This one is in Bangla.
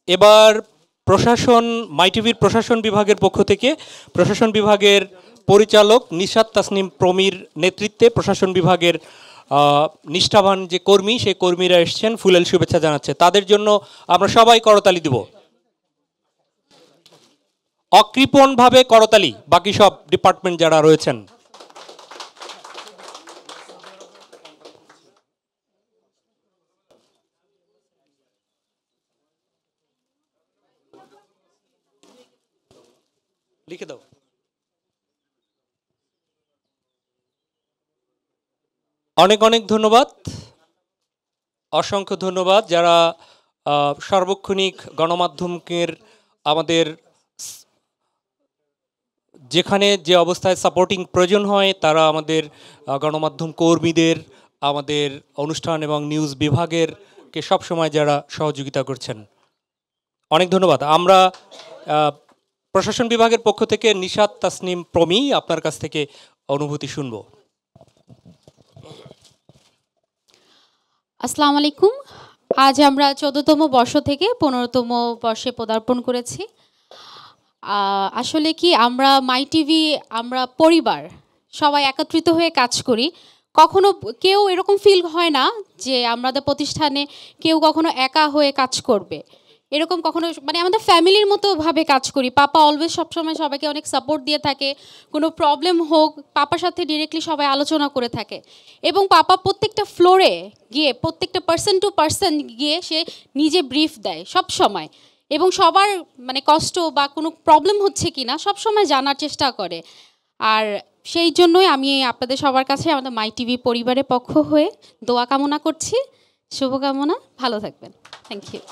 এবার প্রশাসন মাই টিভির প্রশাসন বিভাগের পক্ষ থেকে প্রশাসন বিভাগের পরিচালক নিশাত তাসনিম প্রমির নেতৃত্বে প্রশাসন বিভাগের নিষ্ঠাবান যে কর্মী সেই কর্মীরা এসেছেন, ফুলেল শুভেচ্ছা জানাচ্ছে। তাদের জন্য আমরা সবাই করতালি দিব, অকৃপণভাবে করতালি, বাকি সব ডিপার্টমেন্ট যারা রয়েছেন। লিখে দাও। অনেক অনেক ধন্যবাদ, অসংখ্য ধন্যবাদ যারা সার্বক্ষণিক গণমাধ্যমের আমাদের যেখানে যে অবস্থায় সাপোর্টিং প্রয়োজন হয় তারা আমাদের গণমাধ্যম কর্মীদের, আমাদের অনুষ্ঠান এবং নিউজ বিভাগের কে সবসময় যারা সহযোগিতা করছেন, অনেক ধন্যবাদ। আমরা প্রশাসন বিভাগের পক্ষ থেকে নিশাত তাসনিম প্রমি আপনার কাছ থেকে অনুভূতি শুনবো। আসসালামু আলাইকুম। আজ আমরা 14তম বর্ষ থেকে 15তম বর্ষে পদার্পণ করেছি। আসলে কি আমরা মাই টিভি, আমরা পরিবার সবাই একত্রিত হয়ে কাজ করি। কখনো কেউ এরকম ফিল হয় না যে আমাদের প্রতিষ্ঠানে কেউ কখনো একা হয়ে কাজ করবে, এরকম কখনো, মানে আমাদের ফ্যামিলির মতো ভাবে কাজ করি। পাপা অলওয়েজ সবসময় সবাইকে অনেক সাপোর্ট দিয়ে থাকে। কোনো প্রবলেম হোক পাপার সাথে ডিরেক্টলি সবাই আলোচনা করে থাকে, এবং পাপা প্রত্যেকটা ফ্লোরে গিয়ে প্রত্যেকটা পার্সন টু পার্সন গিয়ে সে নিজে ব্রিফ দেয় সব সময়, এবং সবার মানে কষ্ট বা কোনো প্রবলেম হচ্ছে কি না সবসময় জানার চেষ্টা করে। আর সেই জন্যই আমি আপনাদের সবার কাছে আমাদের মাই টিভি পরিবারের পক্ষ হয়ে দোয়া কামনা করছি, শুভকামনা, ভালো থাকবেন। Thank you.